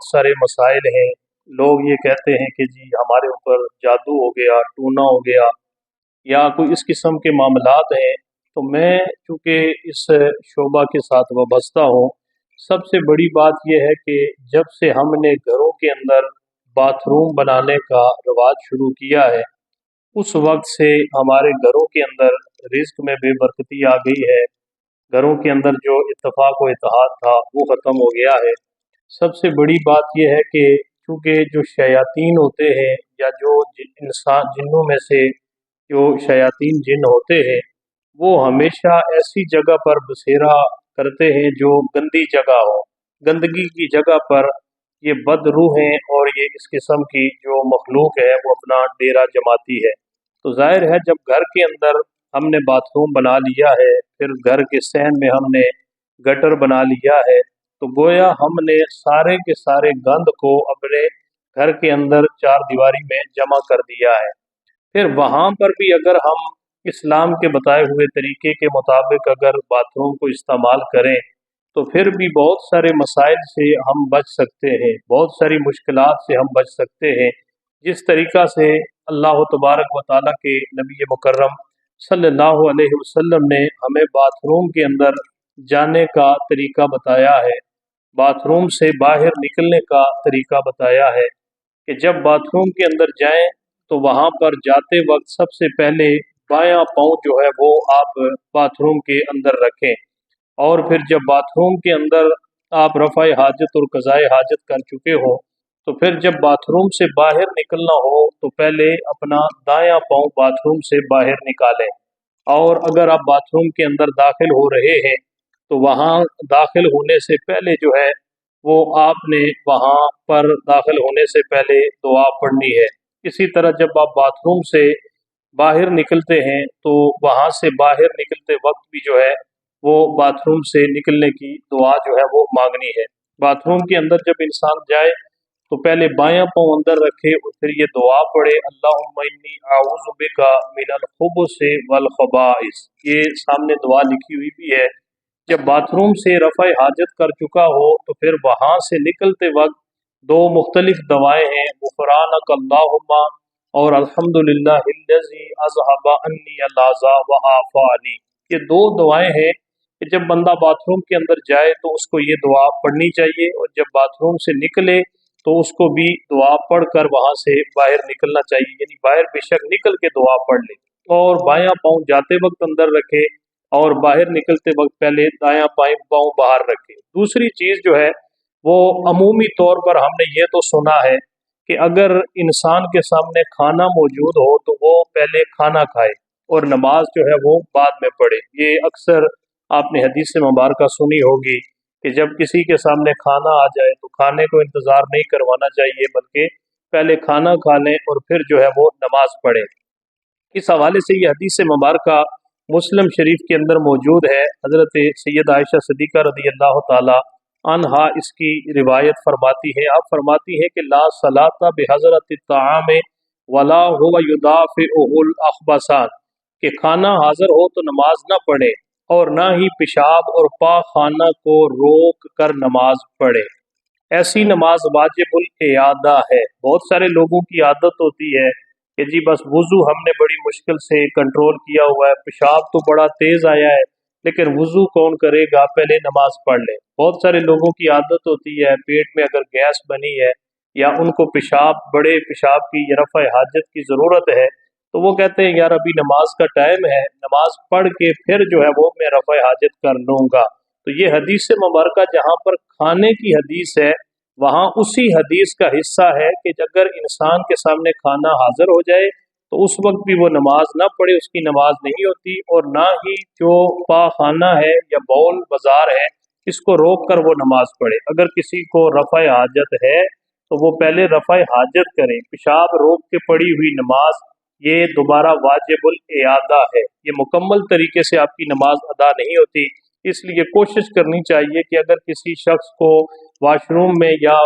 बहुत सारे मसाइल हैं। लोग ये कहते हैं कि जी हमारे ऊपर जादू हो गया, टूना हो गया, या कोई इस किस्म के मामलात हैं। तो मैं चूँकि इस शोबा के साथ वाबस्ता हूँ, सबसे बड़ी बात यह है कि जब से हमने घरों के अंदर बाथरूम बनाने का रवाज शुरू किया है, उस वक्त से हमारे घरों के अंदर रिज्क में बेबरकती आ गई है। घरों के अंदर जो इत्तेफाक व इत्तेहाद था वो ख़त्म हो गया है। सबसे बड़ी बात यह है कि चूँकि जो शयातीन होते हैं या जो इंसान जिन्नों में से जो शयातीन जिन होते हैं, वो हमेशा ऐसी जगह पर बसेरा करते हैं जो गंदी जगह हो। गंदगी की जगह पर ये बदरूहें और ये इस किस्म की जो मखलूक है वो अपना डेरा जमाती है। तो जाहिर है जब घर के अंदर हमने बाथरूम बना लिया है, फिर घर के सहन में हमने गटर बना लिया है, तो गोया हमने सारे के सारे गंद को अपने घर के अंदर चार दीवारी में जमा कर दिया है। फिर वहाँ पर भी अगर हम इस्लाम के बताए हुए तरीके के मुताबिक अगर बाथरूम को इस्तेमाल करें, तो फिर भी बहुत सारे मसाइल से हम बच सकते हैं, बहुत सारी मुश्किलात से हम बच सकते हैं। जिस तरीक़ा से अल्लाह तबारक व तआला के नबी मुकर्रम सल्लल्लाहु अलैहि वसल्लम ने हमें बाथरूम के अंदर जाने का तरीका बताया है, बाथरूम से बाहर निकलने का तरीका बताया है कि जब बाथरूम के अंदर जाएं तो वहाँ पर जाते वक्त सबसे पहले बायां पाँव जो है वो आप बाथरूम के अंदर रखें, और फिर जब बाथरूम के अंदर आप रफ़ाए हाजत और क़ज़ाए हाजत कर चुके हो, तो फिर जब बाथरूम से बाहर निकलना हो तो पहले अपना दायां पाँव बाथरूम से बाहर निकालें। और अगर आप बाथरूम के अंदर दाखिल हो रहे हैं तो वहाँ दाखिल होने से पहले जो है वो आपने वहाँ पर दाखिल होने से पहले दुआ पढ़नी है। इसी तरह जब आप बाथरूम से बाहर निकलते हैं तो वहाँ से बाहर निकलते वक्त भी जो है वो बाथरूम से निकलने की दुआ जो है वो मांगनी है। बाथरूम के अंदर जब इंसान जाए तो पहले बायां पाँव अंदर रखे और फिर ये दुआ पढ़े, अल्लाहुम्मा इन्नी आऊज़ु बिका मिनल खुबुसि वल खबाइस। ये सामने दुआ लिखी हुई भी है। जब बाथरूम से रफ़ाए हाजत कर चुका हो तो फिर वहाँ से निकलते वक्त दो मुख्तलिफ दवाएँ हैं, गुफ़रानक अल्लाहुम्मा और अल्हम्दुलिल्लाहिल्लज़ी अज़हब अन्नी अल-अज़ा व आफ़ानी। ये दो दुआएँ हैं कि जब बंदा बाथरूम के अंदर जाए तो उसको ये दुआ पढ़नी चाहिए, और जब बाथरूम से निकले तो उसको भी दुआ पढ़ कर वहाँ से बाहर निकलना चाहिए। यानी बाहर बेशक निकल के दुआ पढ़ ले, और बायां पाँव जाते वक्त अंदर रखे और बाहर निकलते वक्त पहले दायां पाँव बाहर रखे। दूसरी चीज़ जो है वो अमूमी तौर पर हमने ये तो सुना है कि अगर इंसान के सामने खाना मौजूद हो तो वो पहले खाना खाए और नमाज जो है वो बाद में पढ़े। ये अक्सर आपने हदीस मुबारका सुनी होगी कि जब किसी के सामने खाना आ जाए तो खाने को इंतज़ार नहीं करवाना चाहिए, बल्कि पहले खाना खा लें और फिर जो है वो नमाज पढ़े। इस हवाले से ये हदीस मुबारका मुस्लिम शरीफ के अंदर मौजूद है। हज़रत सैयद आयशा सिद्दीक़ा रज़ियल्लाहु ताला अन्हा इसकी रिवायत फरमाती है। आप फरमाती हैं कि ला सलाता बिहज़रति ताआम वला हुवा युदाफ़िउहुल अख़बसान, कि खाना हाज़िर हो तो नमाज ना पढ़े और ना ही पेशाब और पाखाना को रोक कर नमाज पढ़े। ऐसी नमाज वाजिबुल इयादा है। बहुत सारे लोगों की आदत होती है कि जी बस वुज़ू हमने बड़ी मुश्किल से कंट्रोल किया हुआ है, पेशाब तो बड़ा तेज़ आया है लेकिन वुज़ू कौन करेगा, पहले नमाज पढ़ ले। बहुत सारे लोगों की आदत होती है पेट में अगर गैस बनी है या उनको पेशाब बड़े पेशाब की या रफ़ा हाजत की ज़रूरत है तो वो कहते हैं यार अभी नमाज का टाइम है, नमाज पढ़ के फिर जो है वो मैं रफ़ा हाजत कर लूँगा। तो ये हदीस मुबारका जहाँ पर खाने की हदीस है वहाँ उसी हदीस का हिस्सा है कि अगर इंसान के सामने खाना हाजिर हो जाए तो उस वक्त भी वो नमाज ना पढ़े, उसकी नमाज नहीं होती। और ना ही जो पाखाना है या बौल बाजार है इसको रोक कर वो नमाज पढ़े। अगर किसी को रफ़ा हाजत है तो वो पहले रफ़ा हाजत करें। पेशाब रोक के पड़ी हुई नमाज ये दोबारा वाजिबुल इयादा है, ये मुकम्मल तरीके से आपकी नमाज अदा नहीं होती। इसलिए कोशिश करनी चाहिए कि अगर किसी शख्स को वाशरूम में या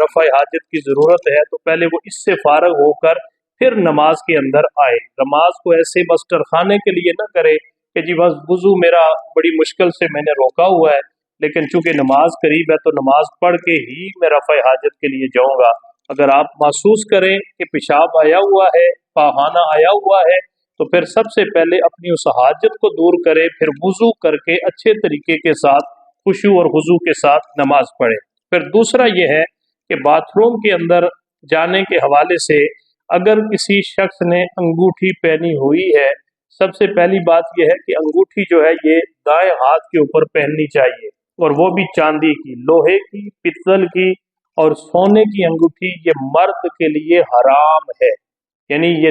रफ़ा हाजत की ज़रूरत है तो पहले वो इससे फ़ारग होकर फिर नमाज के अंदर आए। नमाज को ऐसे बस टरखाने के लिए ना करे कि जी बस वुज़ू मेरा बड़ी मुश्किल से मैंने रोका हुआ है लेकिन चूंकि नमाज करीब है तो नमाज पढ़ के ही मैं रफ़ा हाजत के लिए जाऊँगा। अगर आप महसूस करें कि पेशाब आया हुआ है, पाखाना आया हुआ है, तो फिर सबसे पहले अपनी उस हाजत को दूर करें, फिर वुज़ू करके अच्छे तरीके के साथ खुशू और हुजू के साथ नमाज पढ़ें। फिर दूसरा ये है कि बाथरूम के अंदर जाने के हवाले से अगर किसी शख्स ने अंगूठी पहनी हुई है, सबसे पहली बात यह है कि अंगूठी जो है ये दाएं हाथ के ऊपर पहननी चाहिए, और वो भी चांदी की, लोहे की, पित्तल की और सोने की अंगूठी ये मर्द के लिए हराम है। यानी ये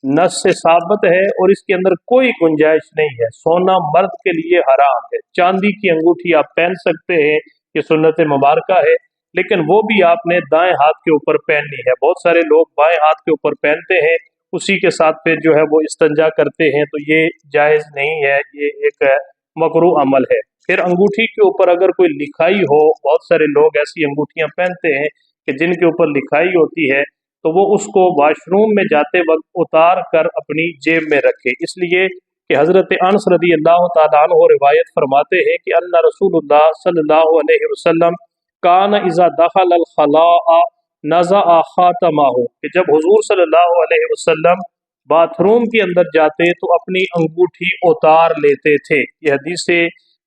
नस से साबित है और इसके अंदर कोई गुंजाइश नहीं है। सोना मर्द के लिए हराम है। चांदी की अंगूठी आप पहन सकते हैं, ये सुन्नत मुबारक है, लेकिन वो भी आपने दाएं हाथ के ऊपर पहननी है। बहुत सारे लोग बाएं हाथ के ऊपर पहनते हैं, उसी के साथ फिर जो है वो इस्तंजा करते हैं, तो ये जायज़ नहीं है, ये एक मकरूह अमल है। फिर अंगूठी के ऊपर अगर कोई लिखाई हो, बहुत सारे लोग ऐसी अंगूठियां पहनते हैं कि जिनके ऊपर लिखाई होती है, तो वो उसको वॉशरूम में जाते वक्त उतार कर अपनी जेब में रखे, इसलिए कि हज़रत अनस रदी अल्लाह तआला अन्हु रिवायत फरमाते हैं कि अन्ना रसूलुल्लाह सल्लल्लाहु अलैहि वसल्लम कान इज़ा दखल अल खलाअ नज़अ खातमहु, कि जब हुजूर सल्लल्लाहु अलैहि वसल्लम बाथरूम के अंदर जाते तो अपनी अंगूठी उतार लेते थे। यह हदीस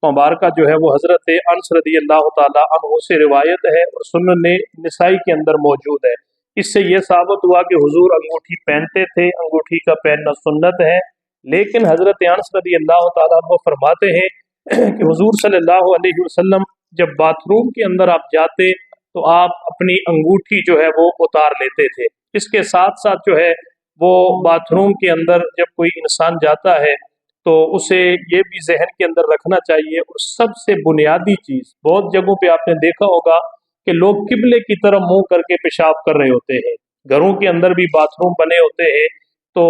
मुबारक जो है वो हज़रत अनस रदी अल्लाह तआला अन्हु से रिवायत है और सुनन निसाई के अंदर मौजूद है। इससे यह साबित हुआ कि हुजूर अंगूठी पहनते थे, अंगूठी का पहनना सुन्नत है। लेकिन हज़रत अनस रदी अल्लाह तआला अन्हु फरमाते हैं कि हुजूर सल्लल्लाहु अलैहि वसल्लम जब बाथरूम के अंदर आप जाते तो आप अपनी अंगूठी जो है वो उतार लेते थे। इसके साथ साथ जो है वो बाथरूम के अंदर जब कोई इंसान जाता है तो उसे ये भी जहन के अंदर रखना चाहिए, और सबसे बुनियादी चीज़, बहुत जगहों पे आपने देखा होगा कि लोग किबले की तरफ मुंह करके पेशाब कर रहे होते हैं। घरों के अंदर भी बाथरूम बने होते हैं, तो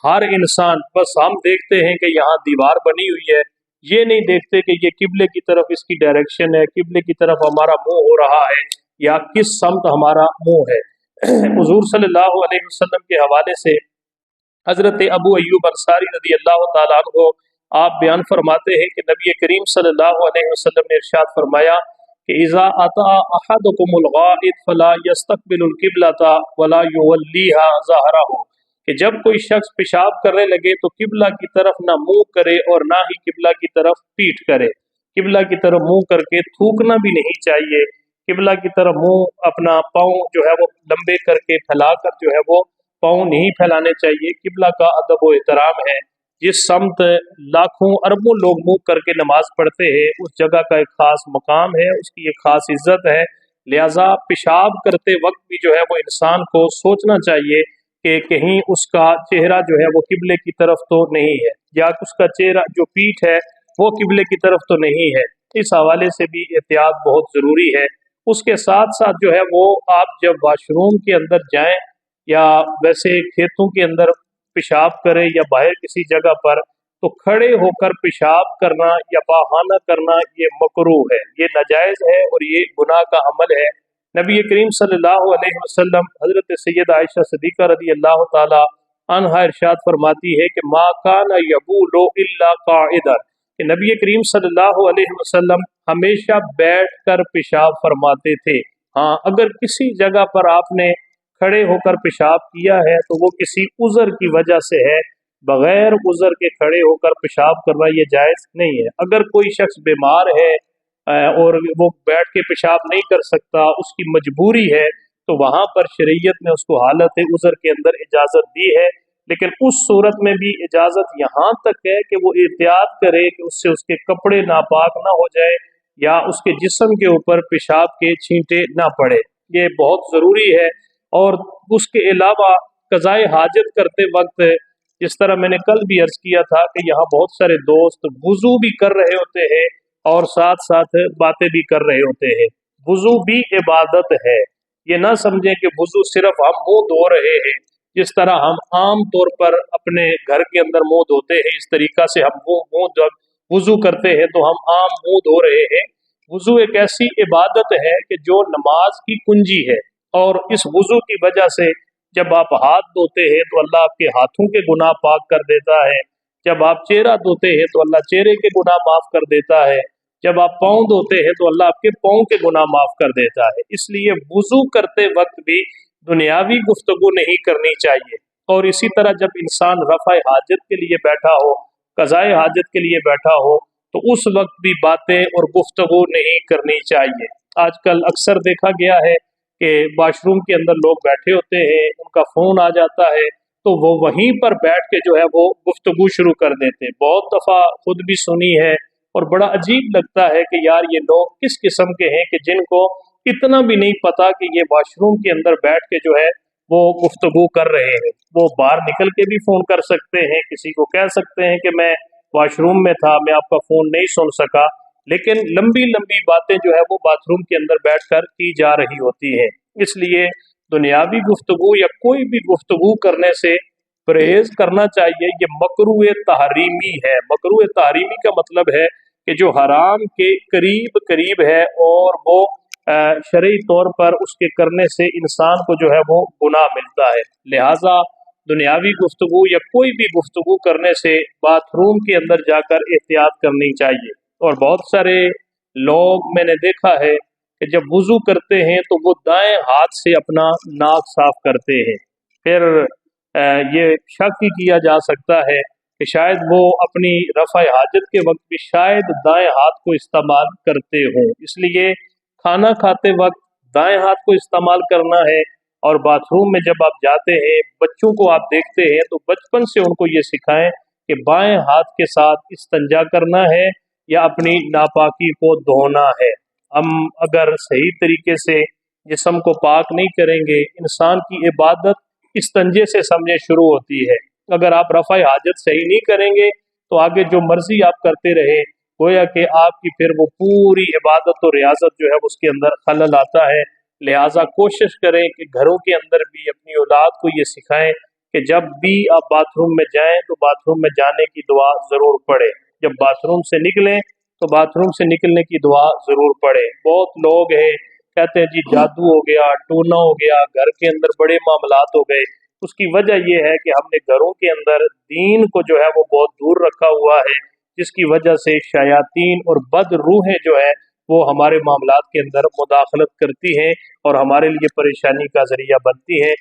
हर इंसान, बस हम देखते हैं कि यहाँ दीवार बनी हुई है, ये नहीं देखते कि ये किबले की तरफ इसकी डायरेक्शन है, किबले की तरफ हमारा मुंह हो रहा है या किस समत हमारा मुंह है। हुजूर सल्लल्लाहु अलैहि वसल्लम के हवाले से हज़रत अबू अय्यूब अंसारी रज़ी अल्लाह तआला अन्हु आप बयान फरमाते हैं कि नबी करीम सल्लल्लाहु अलैहि वसल्लम ने इरशाद फरमाया कि इज़ा अता अहदुकुमुल गाइद फला यस्तक़बिलुल क़िबलता वला युवल्लीहा ज़हरहु, कि जब कोई शख्स पेशाब करने लगे तो किबला की तरफ ना मुंह करे और ना ही किबला की तरफ पीठ करे। किबला की तरफ मुंह करके थूकना भी नहीं चाहिए, किबला की तरफ मुंह अपना पाँव जो है वो लंबे करके फैलाकर जो है वो पाँव नहीं फैलाने चाहिए। किबला का अदब व एहतराम है, जिस समत लाखों अरबों लोग मुंह करके नमाज पढ़ते हैं उस जगह का एक खास मकाम है, उसकी एक खास इज्जत है। लिहाजा पेशाब करते वक्त भी जो है वो इंसान को सोचना चाहिए कि कहीं उसका चेहरा जो है वो किबले की तरफ तो नहीं है, या उसका चेहरा जो पीठ है वो किबले की तरफ तो नहीं है। इस हवाले से भी एहतियात बहुत ज़रूरी है। उसके साथ साथ जो है वो आप जब वाशरूम के अंदर जाएं या वैसे खेतों के अंदर पेशाब करें या बाहर किसी जगह पर, तो खड़े होकर पेशाब करना या बहाना करना ये मकरूह है, ये नाजायज़ है और ये गुनाह का अमल है। नबी करीम सल्लल्लाहु अलैहि वसल्लम हज़रत सैयदा आयशा सिद्दीक़ा रज़ी अल्लाह ताला अन्हा इरशाद फरमाती है कि मा कान यबूलु इल्ला काइदन, कि नबी करीम सल्लल्लाहु अलैहि वसल्लम हमेशा बैठ कर पेशाब फरमाते थे। हाँ, अगर किसी जगह पर आपने खड़े होकर पेशाब किया है तो वो किसी उज़र की वजह से है, बगैर उज़र के खड़े होकर पेशाब करना ये जायज़ नहीं है। अगर कोई शख्स बीमार है और वो बैठ के पेशाब नहीं कर सकता, उसकी मजबूरी है, तो वहाँ पर शरीयत ने उसको हालत उज़र के अंदर इजाज़त दी है। लेकिन उस सूरत में भी इजाज़त यहाँ तक है कि वो एहतियात करे कि उससे उसके कपड़े नापाक ना हो जाए या उसके जिस्म के ऊपर पेशाब के छींटे ना पड़े, ये बहुत ज़रूरी है। और उसके अलावा क़ज़ाए हाजत करते वक्त, जिस तरह मैंने कल भी अर्ज़ किया था कि यहाँ बहुत सारे दोस्त वुज़ू भी कर रहे होते हैं और साथ साथ बातें भी कर रहे होते हैं। वुज़ू भी इबादत है, ये ना समझें कि वुज़ू सिर्फ हम मुंह धो रहे हैं, जिस तरह हम आम तौर पर अपने घर के अंदर मुंह धोते हैं, इस तरीक़ा से हम मुंह जब वुज़ू करते हैं तो हम आम मुंह धो रहे हैं। वुज़ू एक ऐसी इबादत है कि जो नमाज की कुंजी है, और इस वुज़ू की वजह से जब आप हाथ धोते हैं तो अल्लाह आपके हाथों के गुनाह पाक कर देता है, जब आप चेहरा धोते हैं तो अल्लाह चेहरे के गुनाह माफ़ कर देता है, जब आप पाँव धोते हैं तो अल्लाह आपके पाँव के गुनाह माफ कर देता है। इसलिए वुजू करते वक्त भी दुनियावी गुफ्तगू नहीं करनी चाहिए। और इसी तरह जब इंसान रफ़ा हाजत के लिए बैठा हो, क़ज़ाए हाजत के लिए बैठा हो, तो उस वक्त भी बातें और गुफ्तगू नहीं करनी चाहिए। आजकल अक्सर देखा गया है कि वाशरूम के अंदर लोग बैठे होते हैं, उनका फ़ोन आ जाता है तो वो वहीं पर बैठ के जो है वो गुफ्तगू शुरू कर देते हैं। बहुत दफ़ा खुद भी सुनी है और बड़ा अजीब लगता है कि यार ये लोग किस किस्म के हैं कि जिनको इतना भी नहीं पता कि ये वाशरूम के अंदर बैठ के जो है वो गुफ्तगू कर रहे हैं। वो बाहर निकल के भी फ़ोन कर सकते हैं, किसी को कह सकते हैं कि मैं वॉशरूम में था, मैं आपका फ़ोन नहीं सुन सका, लेकिन लंबी लंबी बातें जो है वो बाथरूम के अंदर बैठकर की जा रही होती हैं। इसलिए दुनियावी गुफ्तगू या कोई भी गुफ्तगू करने से परहेज करना चाहिए। ये मकरूह तहरीमी है। मकरूह तहरीमी का मतलब है कि जो हराम के करीब करीब है और वो शरई तौर पर उसके करने से इंसान को जो है वो गुनाह मिलता है। लिहाजा दुनियावी गुफ्तगू या कोई भी गुफ्तगू करने से बाथरूम के अंदर जाकर एहतियात करनी चाहिए। और बहुत सारे लोग मैंने देखा है कि जब वुज़ू करते हैं तो वो दाएं हाथ से अपना नाक साफ करते हैं। फिर ये शक ही किया जा सकता है कि शायद वो अपनी रफ़ा हाजत के वक्त भी शायद दाएं हाथ को इस्तेमाल करते हों। इसलिए खाना खाते वक्त दाएं हाथ को इस्तेमाल करना है। और बाथरूम में जब आप जाते हैं, बच्चों को आप देखते हैं तो बचपन से उनको ये सिखाएं कि बाएं हाथ के साथ इस्तिंजा करना है या अपनी नापाकी को धोना है। हम अगर सही तरीके से जिस्म को पाक नहीं करेंगे, इंसान की इबादत इस्तिंजे से समझे शुरू होती है। अगर आप रफ़ा हाजत सही नहीं करेंगे तो आगे जो मर्जी आप करते रहे, गोया कि आपकी फिर वो पूरी इबादत और रियाजत जो है उसके अंदर खलल आता है। लिहाजा कोशिश करें कि घरों के अंदर भी अपनी औलाद को ये सिखाएं कि जब भी आप बाथरूम में जाएं तो बाथरूम में जाने की दुआ ज़रूर पढ़ें। जब बाथरूम से निकलें तो बाथरूम से निकलने की दुआ ज़रूर पढ़ें। बहुत लोग हैं कहते हैं जी जादू हो गया, टोना हो गया, घर के अंदर बड़े मामलात हो गए। उसकी वजह यह है कि हमने घरों के अंदर दीन को जो है वो बहुत दूर रखा हुआ है, जिसकी वजह से शयातीन और बद रूहें जो है वो हमारे मामलात के अंदर मुदाखलत करती हैं और हमारे लिए परेशानी का जरिया बनती हैं।